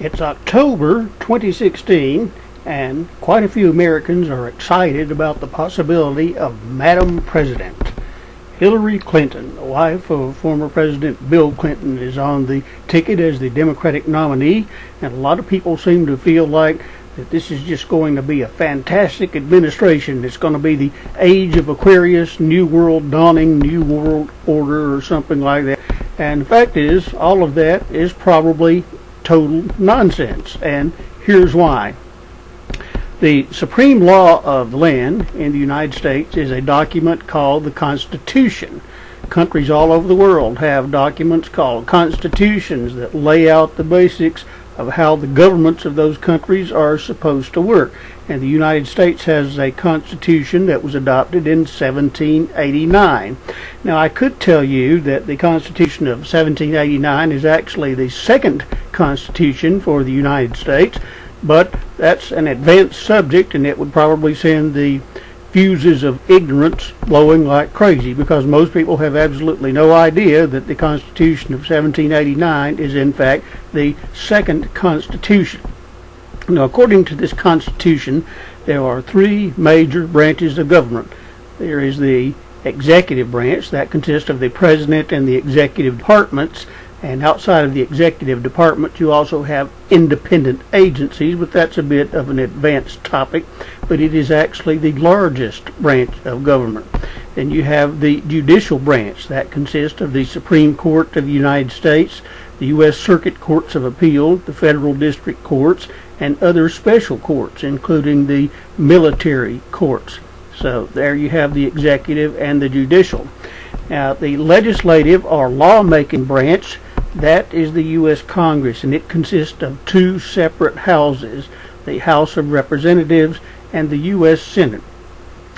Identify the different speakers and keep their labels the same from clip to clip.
Speaker 1: It's October 2016, and quite a few Americans are excited about the possibility of Madam President. Hillary Clinton, the wife of former President Bill Clinton, is on the ticket as the Democratic nominee, and a lot of people seem to feel like that this is just going to be a fantastic administration. It's going to be the age of Aquarius, New World dawning, New World Order, or something like that. And the fact is, all of that is probably total nonsense, and here's why. The supreme law of the land in the United States is a document called the Constitution. Countries all over the world have documents called constitutions that lay out the basics of how the governments of those countries are supposed to work. And the United States has a constitution that was adopted in 1789. Now, I could tell you that the Constitution of 1789 is actually the second constitution for the United States, but that's an advanced subject, and it would probably send the fuses of ignorance blowing like crazy, because most people have absolutely no idea that the Constitution of 1789 is in fact the second Constitution. Now, according to this Constitution, there are three major branches of government. There is the executive branch that consists of the president and the executive departments, and outside of the executive department you also have independent agencies, but that's a bit of an advanced topic, but it is actually the largest branch of government. Then you have the judicial branch that consists of the Supreme Court of the United States, the U.S. Circuit Courts of Appeal, the federal district courts, and other special courts, including the military courts. So there you have the executive and the judicial. Now, the legislative or lawmaking branch, that is the U.S. Congress, and it consists of two separate houses, the House of Representatives and the U.S. Senate.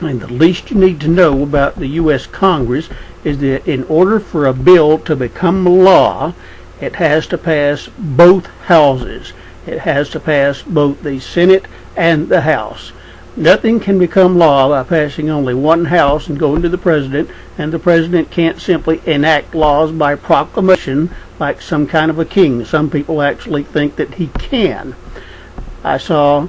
Speaker 1: And the least you need to know about the U.S. Congress is that in order for a bill to become law, it has to pass both houses. It has to pass both the Senate and the House. Nothing can become law by passing only one house and going to the president, and the president can't simply enact laws by proclamation like some kind of a king. Some people actually think that he can. I saw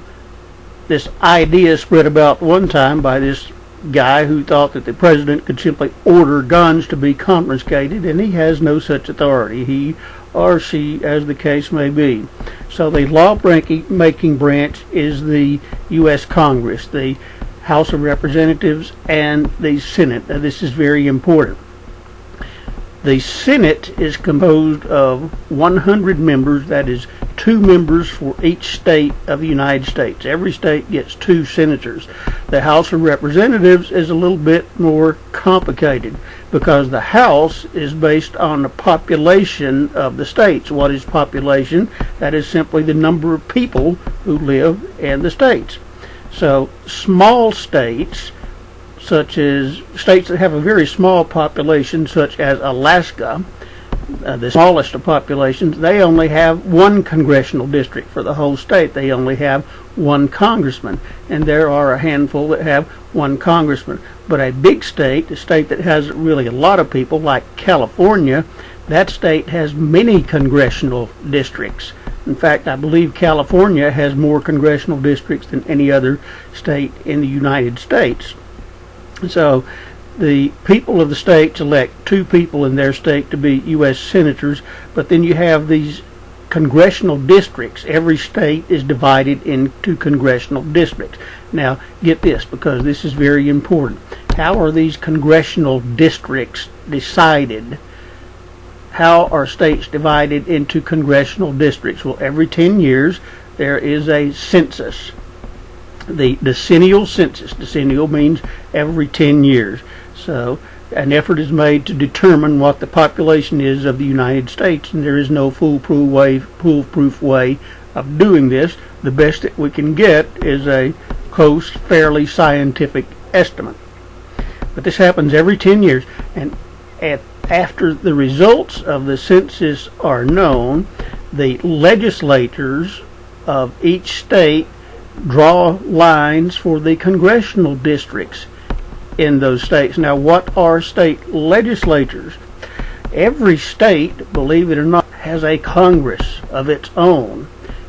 Speaker 1: this idea spread about one time by this guy who thought that the president could simply order guns to be confiscated, and he has no such authority. He or she, as the case may be. So the law-making branch is the U.S. Congress, the House of Representatives, and the Senate. Now, this is very important. The Senate is composed of 100 members, that is 2 members for each state of the United States. Every state gets 2 senators. The House of Representatives is a little bit more complicated, because the House is based on the population of the states. What is population? That is simply the number of people who live in the states. So small states, such as states that have a very small population, such as Alaska, the smallest of populations, they only have 1 congressional district for the whole state. They only have 1 congressman, and there are a handful that have 1 congressman. But a big state, a state that has really a lot of people, like California, that state has many congressional districts. In fact, I believe California has more congressional districts than any other state in the United States. So the people of the states elect 2 people in their state to be U.S. senators, but then you have these congressional districts. Every state is divided into congressional districts. Now, get this, because this is very important. How are these congressional districts decided? How are states divided into congressional districts? Well, every 10 years there is a census. The decennial census. Decennial means every 10 years. So an effort is made to determine what the population is of the United States, and there is no foolproof way of doing this. The best that we can get is a close, fairly scientific estimate. But this happens every 10 years, and after the results of the census are known, the legislators of each state draw lines for the congressional districts in those states. Now, what are state legislatures? Every state, believe it or not, has a Congress of its own.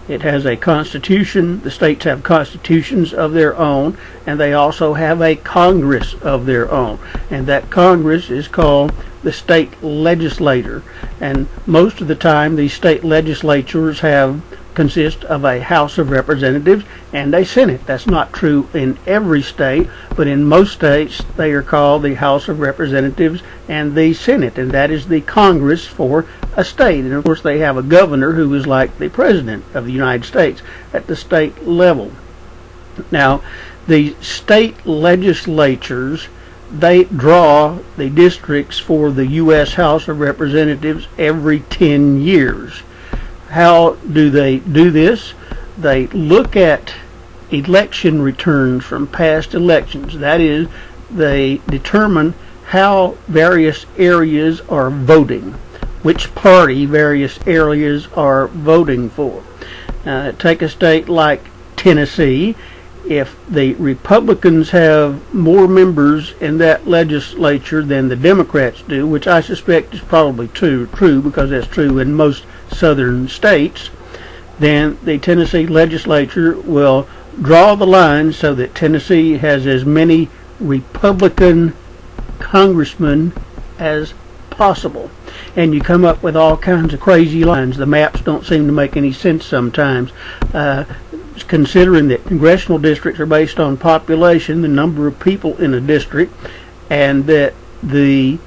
Speaker 1: It has a constitution. The states have constitutions of their own, and they also have a Congress of their own. And that Congress is called the state legislature. And most of the time, these state legislatures consist of a House of Representatives and a Senate. That's not true in every state, but in most states they are called the House of Representatives and the Senate, and that is the Congress for a state. And of course they have a governor who is like the President of the United States at the state level. Now, the state legislatures, they draw the districts for the U.S. House of Representatives every 10 years. How do they do this? They look at election returns from past elections. That is, they determine how various areas are voting, which party various areas are voting for. Take a state like Tennessee. If the Republicans have more members in that legislature than the Democrats do, which I suspect is probably true because that's true in most southern states, then the Tennessee legislature will draw the line so that Tennessee has as many Republican congressmen as possible. And you come up with all kinds of crazy lines. The maps don't seem to make any sense sometimes. Considering that congressional districts are based on population, the number of people in a district, and that the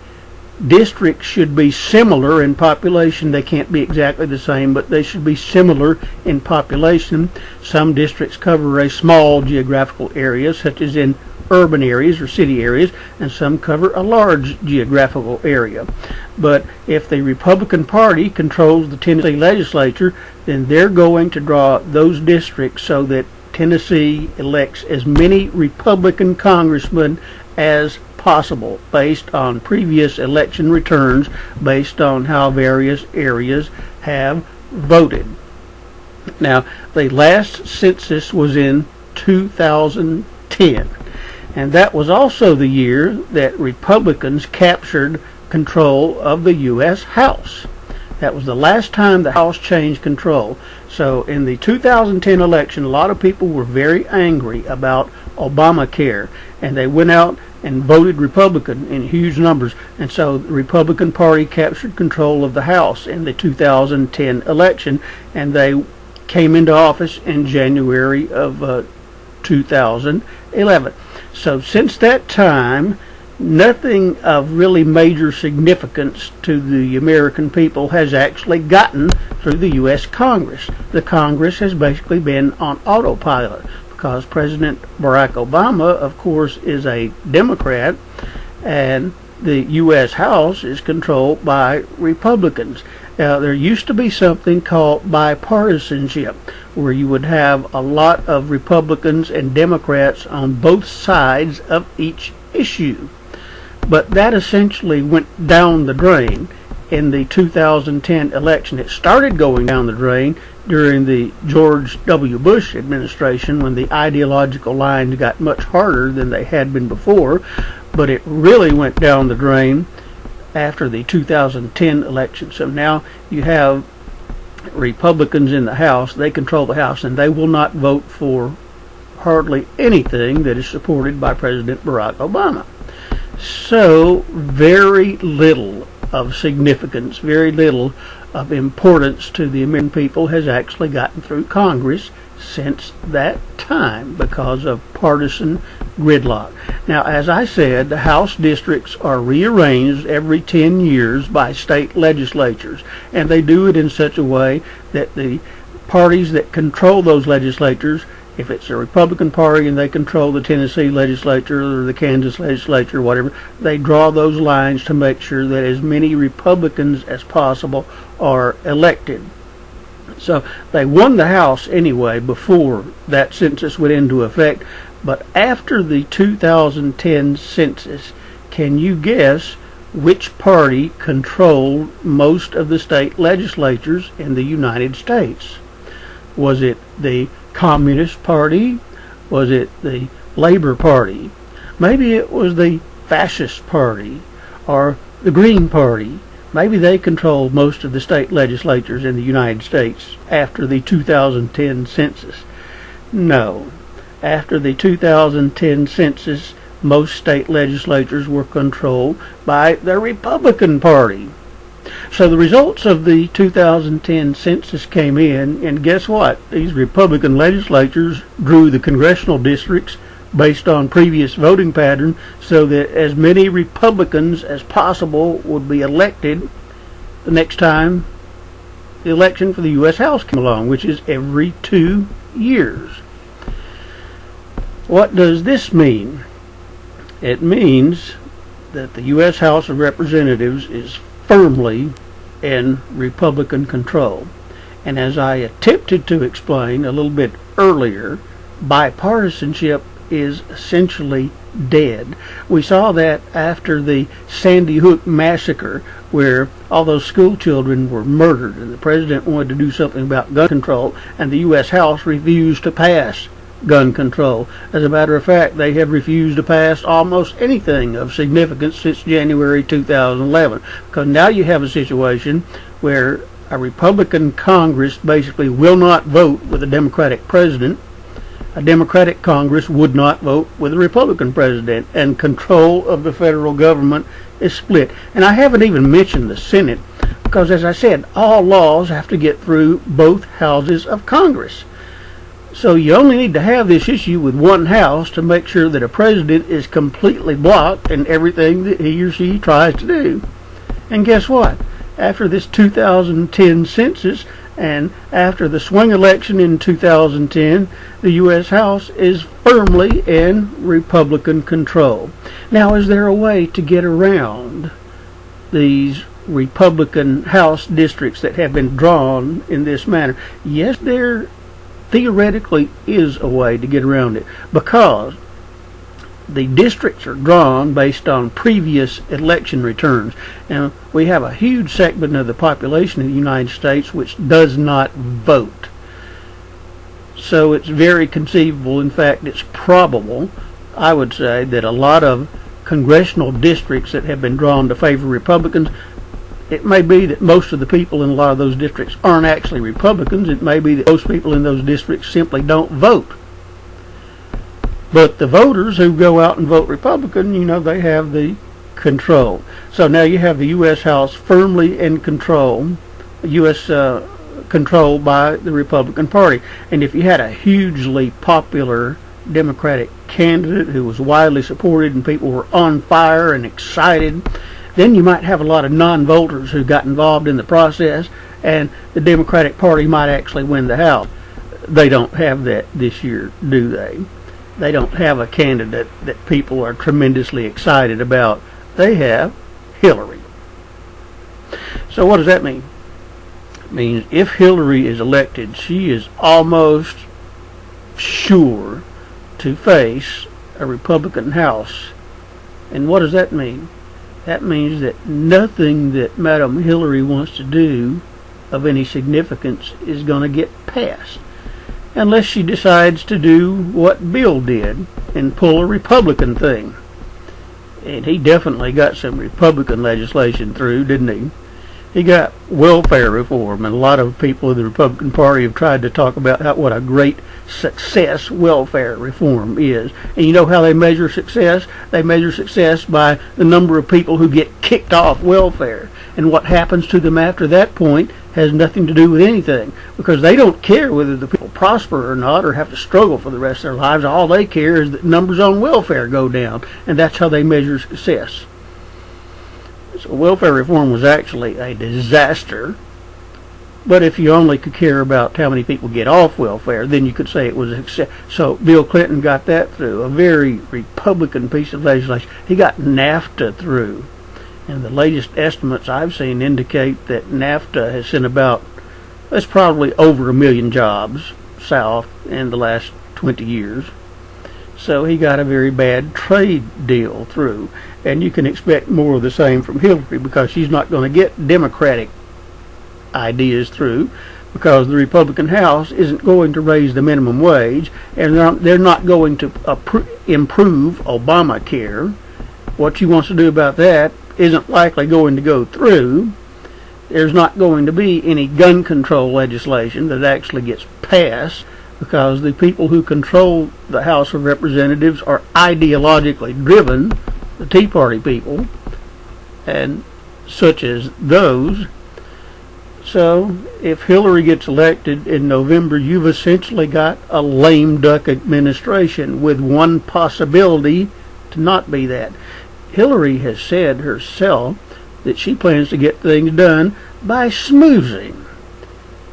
Speaker 1: districts should be similar in population. They can't be exactly the same, but they should be similar in population. Some districts cover a small geographical area, such as in urban areas or city areas, and some cover a large geographical area. But if the Republican Party controls the Tennessee legislature, then they're going to draw those districts so that Tennessee elects as many Republican congressmen as possible based on previous election returns, based on how various areas have voted. Now, the last census was in 2010, and that was also the year that Republicans captured control of the U.S. House. That was the last time the House changed control. So in the 2010 election, a lot of people were very angry about Obamacare, and they went out and voted Republican in huge numbers. And so the Republican Party captured control of the House in the 2010 election, and they came into office in January of 2011. So since that time, nothing of really major significance to the American people has actually gotten through the U.S. Congress. The Congress has basically been on autopilot because President Barack Obama, of course, is a Democrat, and the U.S. House is controlled by Republicans. Now, there used to be something called bipartisanship, where you would have a lot of Republicans and Democrats on both sides of each issue. But that essentially went down the drain in the 2010 election. It started going down the drain during the George W. Bush administration, when the ideological lines got much harder than they had been before, but it really went down the drain after the 2010 election. So now you have Republicans in the House. They control the House, and they will not vote for hardly anything that is supported by President Barack Obama. So very little of significance, very little of importance to the American people has actually gotten through Congress since that time because of partisan gridlock. Now, as I said, the House districts are rearranged every 10 years by state legislatures, and they do it in such a way that the parties that control those legislatures, if it's a Republican Party and they control the Tennessee legislature or the Kansas legislature or whatever, they draw those lines to make sure that as many Republicans as possible are elected. So they won the House anyway before that census went into effect. But after the 2010 census, can you guess which party controlled most of the state legislatures in the United States? Was it the Communist Party? Was it the Labor Party? Maybe it was the Fascist Party or the Green Party. maybe they control most of the state legislatures in the United States after the 2010 census. No. After the 2010 census, most state legislatures were controlled by the Republican Party. So the results of the 2010 census came in, and guess what? These Republican legislatures drew the congressional districts based on previous voting pattern so that as many Republicans as possible would be elected the next time the election for the U.S. House came along, which is every 2 years. What does this mean? It means that the U.S. House of Representatives is firmly in Republican control. And as I attempted to explain a little bit earlier, bipartisanship is essentially dead. We saw that after the Sandy Hook massacre, where all those school children were murdered and the president wanted to do something about gun control, and the U.S. House refused to pass gun control. As a matter of fact, they have refused to pass almost anything of significance since January 2011, because now you have a situation where a Republican Congress basically will not vote with a Democratic president. A Democratic Congress would not vote with a Republican president, and control of the federal government is split. And I haven't even mentioned the Senate, because as I said, all laws have to get through both houses of Congress. So you only need to have this issue with one house to make sure that a president is completely blocked in everything that he or she tries to do. And guess what? After this 2010 census and after the swing election in 2010, the U.S. House is firmly in Republican control. Now, is there a way to get around these Republican House districts that have been drawn in this manner? Yes, there theoretically is a way to get around it, because the districts are drawn based on previous election returns. Now, we have a huge segment of the population of the United States which does not vote. So it's very conceivable, in fact it's probable, I would say, that a lot of congressional districts that have been drawn to favor Republicans, it may be that most of the people in a lot of those districts aren't actually Republicans. It may be that most people in those districts simply don't vote. But the voters who go out and vote Republican, they have the control. So now you have the U.S. House firmly in control, U.S. Controlled by the Republican Party. And if you had a hugely popular Democratic candidate who was widely supported and people were on fire and excited, then you might have a lot of non-voters who got involved in the process, and the Democratic Party might actually win the House. They don't have that this year, do they? They don't have a candidate that people are tremendously excited about. They have Hillary. So what does that mean? It means if Hillary is elected, she is almost sure to face a Republican House. And what does that mean? That means that nothing that Madam Hillary wants to do of any significance is going to get passed, unless she decides to do what Bill did and pull a Republican thing. And he definitely got some Republican legislation through, didn't he? He got welfare reform, and a lot of people in the Republican Party have tried to talk about what a great success welfare reform is. And you know how they measure success? They measure success by the number of people who get kicked off welfare. And what happens to them after that point has nothing to do with anything, because they don't care whether the people prosper or not or have to struggle for the rest of their lives. All they care is that numbers on welfare go down, and that's how they measure success. So welfare reform was actually a disaster. But if you only could care about how many people get off welfare, then you could say it was a success. So Bill Clinton got that through, a very Republican piece of legislation. He got NAFTA through. And the latest estimates I've seen indicate that NAFTA has sent about, that's probably over 1 million jobs south in the last 20 years. So he got a very bad trade deal through. And you can expect more of the same from Hillary, because she's not going to get Democratic ideas through, because the Republican House isn't going to raise the minimum wage, and they're not going to improve Obamacare. What she wants to do about that isn't likely going to go through. there's not going to be any gun control legislation that actually gets passed, because the people who control the House of Representatives are ideologically driven, the Tea Party people, and such as those. So if Hillary gets elected in November, you've essentially got a lame duck administration, with one possibility to not be that. Hillary has said herself that she plans to get things done by smoozing.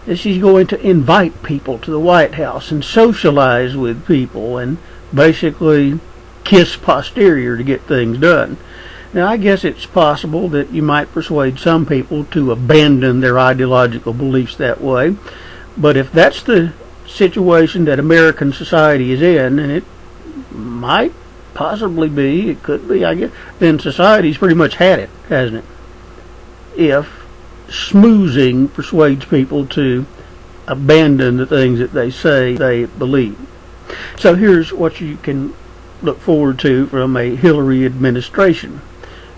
Speaker 1: That she's going to invite people to the White House and socialize with people and basically kiss posterior to get things done. Now, I guess it's possible that you might persuade some people to abandon their ideological beliefs that way, but if that's the situation that American society is in, and it might possibly be, it could be, I guess, then society's pretty much had it, hasn't it? If smoozing persuades people to abandon the things that they say they believe. So here's what you can look forward to from a Hillary administration.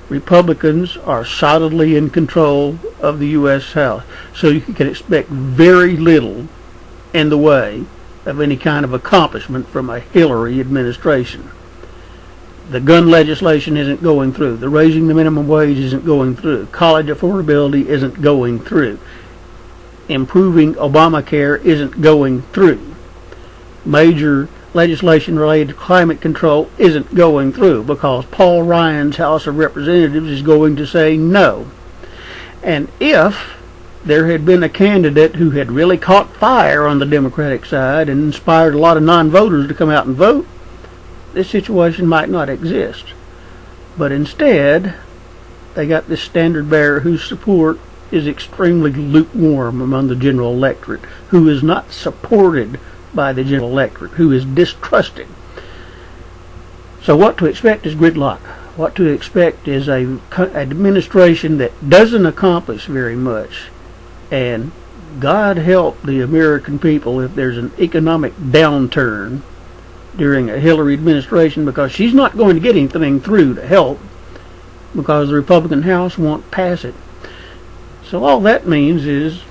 Speaker 1: Republicans are solidly in control of the U.S. House, so you can expect very little in the way of any kind of accomplishment from a Hillary administration. The gun legislation isn't going through. The raising the minimum wage isn't going through. College affordability isn't going through. Improving Obamacare isn't going through. Major legislation related to climate control isn't going through, because Paul Ryan's House of Representatives is going to say no. And if there had been a candidate who had really caught fire on the Democratic side and inspired a lot of non-voters to come out and vote, this situation might not exist. But instead, they got this standard bearer whose support is extremely lukewarm among the general electorate, who is not supported by the general electorate, who is distrusted. So what to expect is gridlock. What to expect is an administration that doesn't accomplish very much. And God help the American people if there's an economic downturn during a Hillary administration, because she's not going to get anything through to help, because the Republican House won't pass it. So all that means is,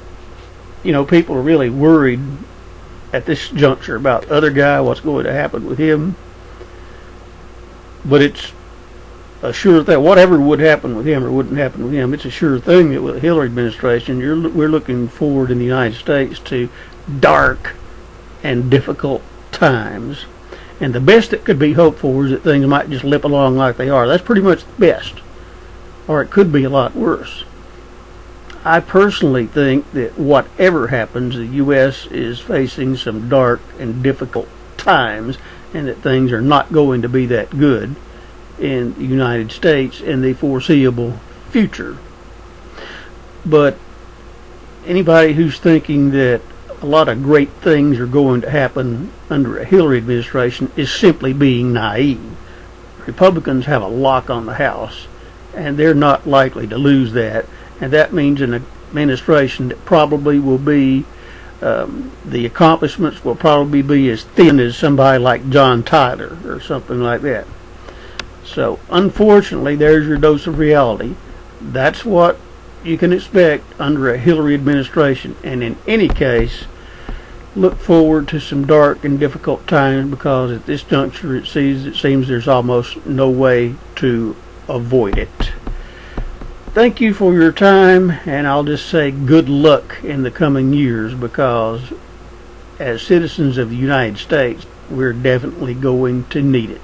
Speaker 1: people are really worried at this juncture about the other guy, what's going to happen with him. But it's a sure thing. Whatever would happen with him or wouldn't happen with him, it's a sure thing that with the Hillary administration, we're looking forward in the United States to dark and difficult times. And the best that could be hoped for is that things might just lip along like they are. That's pretty much the best. Or it could be a lot worse. I personally think that whatever happens, the U.S. is facing some dark and difficult times, and that things are not going to be that good in the United States in the foreseeable future. But anybody who's thinking that a lot of great things are going to happen under a Hillary administration is simply being naive. Republicans have a lock on the House, and they're not likely to lose that. And that means an administration that probably will be, the accomplishments will probably be as thin as somebody like John Tyler or something like that. So, unfortunately, there's your dose of reality. That's what you can expect under a Hillary administration. And in any case, look forward to some dark and difficult times, because at this juncture it seems there's almost no way to avoid it. Thank you for your time, and I'll just say good luck in the coming years, because as citizens of the United States, we're definitely going to need it.